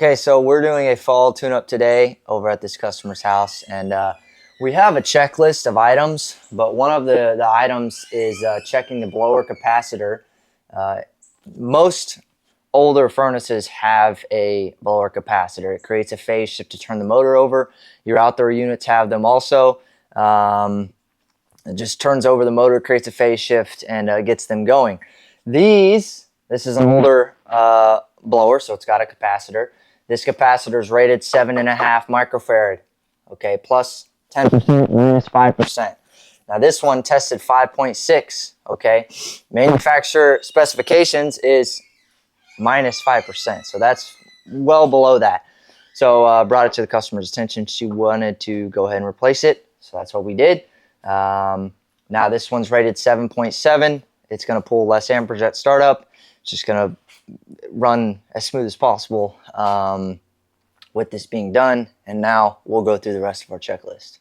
Okay, so we're doing a fall tune-up today over at this customer's house, and we have a checklist of items, but one of the items is checking the blower capacitor. Most older furnaces have a blower capacitor. It creates a phase shift to turn the motor over. Your outdoor units have them also. It just turns over the motor, creates a phase shift, and gets them going. This is an older blower, so it's got a capacitor. This capacitor is rated 7.5 microfarad, okay, plus 10%, minus 5%. Now this one tested 5.6, okay. Manufacturer specifications is minus 5%, so that's well below that. So brought it to the customer's attention. She wanted to go ahead and replace it, so that's what we did. Now this one's rated 7.7. It's going to pull less amperage at startup. It's just going to run as smooth as possible with this being done. And now we'll go through the rest of our checklist.